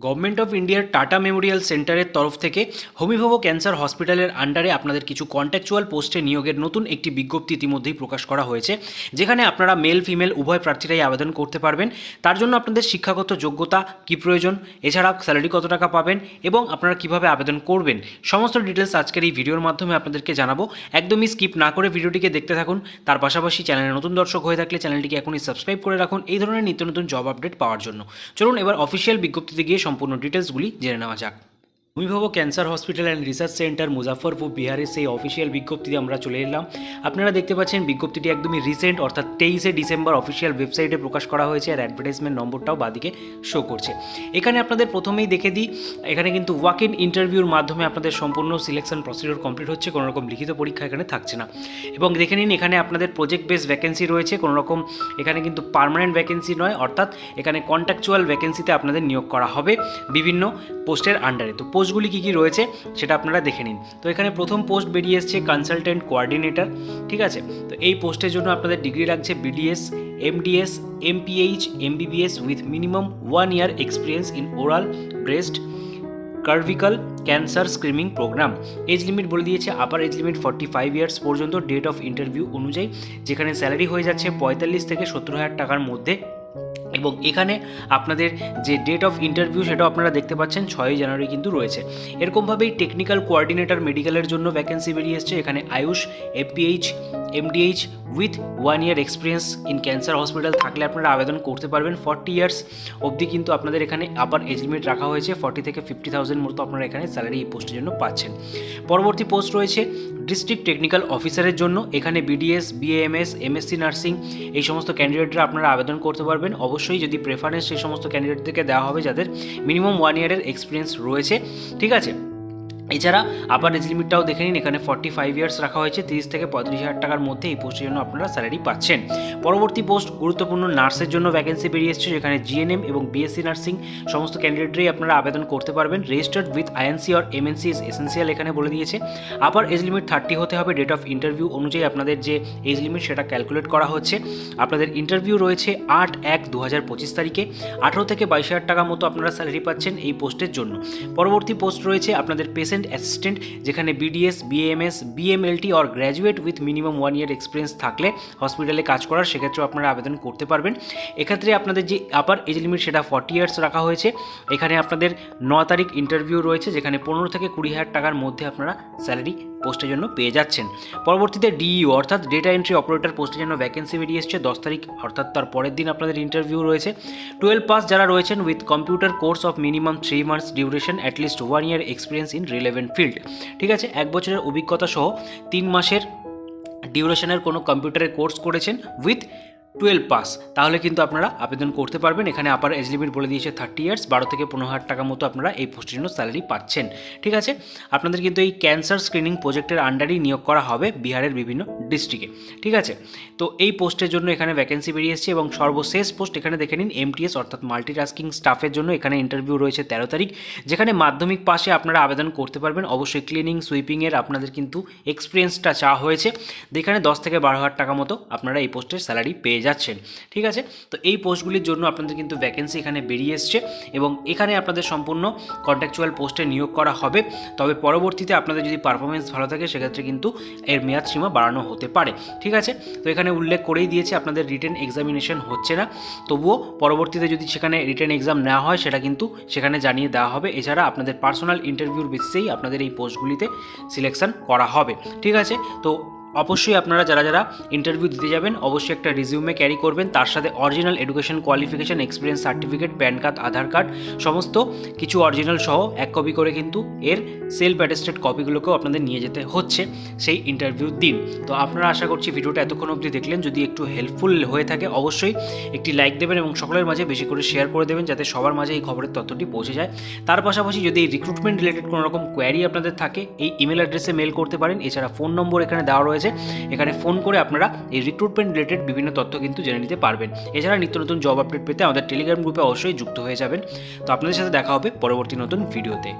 Government of ইন্ডিয়ার tata Memorial সেন্টারের তরফ থেকে হোমিভাবো ক্যান্সার হসপিটালের আন্ডারে আপনাদের কিছু কন্ট্যাকচুয়াল পোস্টে নিয়োগের নতুন একটি বিজ্ঞপ্তি ইতিমধ্যেই প্রকাশ করা হয়েছে, যেখানে আপনারা মেল ফিমেল উভয় প্রার্থীরাই আবেদন করতে পারবেন। তার জন্য আপনাদের শিক্ষাগত যোগ্যতা কী প্রয়োজন, এছাড়া স্যালারি কত টাকা পাবেন এবং আপনারা কিভাবে আবেদন করবেন, সমস্ত ডিটেলস আজকের এই ভিডিওর মাধ্যমে আপনাদেরকে জানাবো। একদমই স্কিপ না করে ভিডিওটিকে দেখতে থাকুন। তার পাশাপাশি চ্যানেলে নতুন দর্শক হয়ে থাকলে চ্যানেলটিকে এখনই সাবস্ক্রাইব করে রাখুন এই ধরনের নিত্য নতুন জব আপডেট পাওয়ার জন্য। চলুন এবার অফিসিয়াল বিজ্ঞপ্তিতে গিয়ে সম্পূর্ণ ডিটেলসগুলি জেনে নেওয়া যাক। হোমিভাবো cancer hospital and research centre Muzaffarpur বিহারের সেই অফিসিয়াল বিজ্ঞপ্তিতে আমরা চলে এলাম। আপনারা দেখতে পাচ্ছেন বিজ্ঞপ্তিটি একদমই রিসেন্ট, অর্থাৎ 23শে ডিসেম্বর অফিসিয়াল ওয়েবসাইটে প্রকাশ করা হয়েছে, আর অ্যাডভার্টাইজমেন্ট নম্বরটাও বাদিকে শো করছে। এখানে আপনাদের প্রথমেই দেখে দিই, এখানে কিন্তু ওয়াক ইন ইন্টারভিউর মাধ্যমে আপনাদের সম্পূর্ণ সিলেকশন প্রসিডিওর কমপ্লিট হচ্ছে, কোনো রকম লিখিত পরীক্ষা এখানে থাকছে না। এবং দেখে নিন এখানে আপনাদের প্রজেক্ট বেস ভ্যাকেন্সি রয়েছে, কোনো রকম এখানে কিন্তু পার্মানেন্ট ভ্যাকেন্সি নয়, অর্থাৎ এখানে কন্ট্রাকচুয়াল ভ্যাকেন্সিতে আপনাদের নিয়োগ করা হবে বিভিন্ন পোস্টের আন্ডারে। তো পোস্টগুলি কী কী রয়েছে সেটা আপনারা দেখে নিন। তো এখানে প্রথম পোস্ট বেরিয়ে এসছে কনসালটেন্ট কোঅর্ডিনেটর, ঠিক আছে। তো এই পোস্টের জন্য আপনাদের ডিগ্রি লাগছে BDS, MDS, MPH, MBBS with minimum 1 year experience in oral breast cervical cancer screening programme. Age limit বলে দিয়েছে আপার এজ লিমিট 45 ইয়ার্স পর্যন্ত, ডেট অফ ইন্টারভিউ অনুযায়ী, যেখানে স্যালারি হয়ে যাচ্ছে 45 থেকে 70,000 টাকার মধ্যে। এবং এখানে আপনাদের যে ডেট অফ ইন্টারভিউ সেটাও আপনারা দেখতে পাচ্ছেন 6ই জানুয়ারি কিন্তু রয়েছে। এরকমভাবেই টেকনিক্যাল কোঅর্ডিনেটর মেডিকেলের জন্য ভ্যাকেন্সি বেরিয়ে এসছে, এখানে AYUSH, APH, MDH with 1 year experience in cancer hospital থাকলে আপনারা আবেদন করতে পারবেন। 40 ইয়ার্স অবধি কিন্তু আপনাদের এখানে আপার এজ লিমিট রাখা হয়েছে, 40 থেকে 50,000 মতো আপনারা এখানে স্যালারি এই পোস্টের জন্য পাচ্ছেন। পরবর্তী পোস্ট রয়েছে ডিস্ট্রিক্ট টেকনিক্যাল অফিসারের জন্য, এখানে বিডিএস, বিএএমএস, এমএসসি নার্সিং এই সমস্ত ক্যান্ডিডেটরা আপনারা আবেদন করতে পারবেন। অবশ্যই যদি প্রেফারেন্স সেই সমস্ত ক্যান্ডিডেটদেরকে দেওয়া হবে যাদের মিনিমাম 1 year এক্সপিরিয়েন্স রয়েছে, ঠিক আছে। এছাড়া আপার এজ লিমিটটাও দেখে নিন, এখানে 45 ইয়ার্স রাখা হয়েছে, 30 থেকে 35,000 টাকার মধ্যে এই পোস্টের জন্য আপনারা স্যালারি পাচ্ছেন। পরবর্তী পোস্ট গুরুত্বপূর্ণ নার্সের জন্য ভ্যাকেন্সি বেরিয়ে এসেছে, যেখানে জিএনএম এবং বিএসসি নার্সিং সমস্ত ক্যান্ডিডেটরাই আপনারা আবেদন করতে পারবেন। Registered with INC or MNC is essential এখানে বলে দিয়েছে। আপার এজ লিমিট 30 হতে হবে, ডেট অফ ইন্টারভিউ অনুযায়ী আপনাদের যে এজ লিমিট সেটা ক্যালকুলেট করা হচ্ছে। আপনাদের ইন্টারভিউ রয়েছে 8/1/2025 তারিখে। 18 থেকে 22,000 টাকা মতো আপনারা স্যালারি পাচ্ছেন এই পোস্টের জন্য। পরবর্তী পোস্ট রয়েছে আপনাদের পেশেন্ট অ্যাসিস্ট্যান্ট, যেখানে BDS, BMS, BMLT or graduate with minimum 1 year experience থাকলে হসপিটালে কাজ করার, সেক্ষেত্রেও আপনারা আবেদন করতে পারবেন। এক্ষেত্রে আপনাদের যে আপার এজ লিমিট সেটা 40 ইয়ার্স রাখা হয়েছে। এখানে আপনাদের 9 তারিখ ইন্টারভিউ রয়েছে, যেখানে 15 থেকে 20,000 টাকার মধ্যে আপনারা স্যালারি পোস্টের জন্য পেয়ে যাচ্ছেন। পরবর্তীতে ডিইও অর্থাৎ ডেটা এন্ট্রি অপারেটর পোস্টের জন্য ভ্যাকেন্সি বেরিয়ে এসছে 10 তারিখ, অর্থাৎ তার পরের দিন আপনাদের ইন্টারভিউ রয়েছে। 12 পাস যারা রয়েছেন with computer course of minimum 3 months duration, at least 1 year experience in relevant field, ঠিক আছে। 1 বছরের অভিজ্ঞতা সহ 3 মাসের ডিউরেশনের কোনো কম্পিউটারের কোর্স করেছেন উইথ 12 পাস, তাহলে কিন্তু আপনারা আবেদন করতে পারবেন। এখানে আপার এজ লিমিট বলে দিয়েছে 30 ইয়ার্স, 12 থেকে 15,000 টাকা মতো আপনারা এই পোস্টের জন্য স্যালারি পাচ্ছেন, ঠিক আছে। আপনাদের কিন্তু এই ক্যান্সার স্ক্রিনিং প্রজেক্টের আন্ডারেই নিয়োগ করা হবে বিহারের বিভিন্ন ডিস্ট্রিক্টে, ঠিক আছে। তো এই পোস্টের জন্য এখানে ভ্যাকেন্সি বেরিয়ে এসেছে। এবং সর্বশেষ পোস্ট এখানে দেখে নিন, এমটিএস অর্থাৎ মাল্টিটাস্কিং স্টাফের জন্য এখানে ইন্টারভিউ রয়েছে 13 তারিখ, যেখানে মাধ্যমিক পাশে আপনারা আবেদন করতে পারবেন। অবশ্যই ক্লিনিং সুইপিংয়ের আপনাদের কিন্তু এক্সপিরিয়েন্সটা চাওয়া হয়েছে, যেখানে 10 থেকে 12,000 টাকা মতো আপনারা এই পোস্টের স্যালারি পেয়ে যাচ্ছেন, ঠিক আছে। তো এই পোস্টগুলির জন্য আপনাদের কিন্তু ভ্যাকেন্সি এখানে বেরিয়ে এসছে এবং এখানে আপনাদের সম্পূর্ণ কন্ট্রাকচুয়াল পোস্টে নিয়োগ করা হবে। তবে পরবর্তীতে আপনাদের যদি পারফরমেন্স ভালো থাকে সেক্ষেত্রে কিন্তু এর মেয়াদ সীমা বাড়ানো হতে পারে, ঠিক আছে। তো এখানে উল্লেখ করেই দিয়েছে আপনাদের রিটেন এক্সামিনেশন হচ্ছে না, তবুও পরবর্তীতে যদি সেখানে রিটেন এক্সাম নেওয়া হয় সেটা কিন্তু সেখানে জানিয়ে দেওয়া হবে। এছাড়া আপনাদের পার্সোনাল ইন্টারভিউর বেসিসেই আপনাদের এই পোস্টগুলিতে সিলেকশন করা হবে, ঠিক আছে। তো অবশ্যই আপনারা যারা যারা ইন্টারভিউ দিতে যাবেন অবশ্যই একটা রিজিউমে ক্যারি করবেন, তার সাথে original education qualification, experience certificate, PAN card, Aadhaar card সমস্ত কিছু অরিজিনাল সহ 1 কপি করে কিন্তু এর সেলফ অ্যাটেস্টেড কপিগুলোকেও আপনাদের নিয়ে যেতে হচ্ছে সেই ইন্টারভিউ দিন। তো আপনারা আশা করছি ভিডিওটা এতক্ষণ অবধি দেখলেন, যদি একটু হেল্পফুল হয়ে থাকে অবশ্যই একটি লাইক দেবেন এবং সকলের মাঝে বেশি করে শেয়ার করে দেবেন, যাতে সবার মাঝে এই খবরের তথ্যটি পৌঁছে যায়। তার পাশাপাশি যদি এই রিক্রুটমেন্ট রিলেটেড কোনো রকম কোয়ারি আপনাদের থাকে এই ইমেল অ্যাড্রেসে মেল করতে পারেন। এছাড়া ফোন নম্বর এখানে দেওয়া রয়েছে, এখানে ফোন করে আপনারা এই রিক্রুটমেন্ট রিলেটেড বিভিন্ন তথ্য কিন্তু জেনে নিতে পারবেন। এছাড়া নিত্য নতুন জব আপডেট পেতে আমাদের টেলিগ্রাম গ্রুপে অবশ্যই যুক্ত হয়ে যাবেন। তো আপনাদের সাথে দেখা হবে পরবর্তী নতুন ভিডিওতে।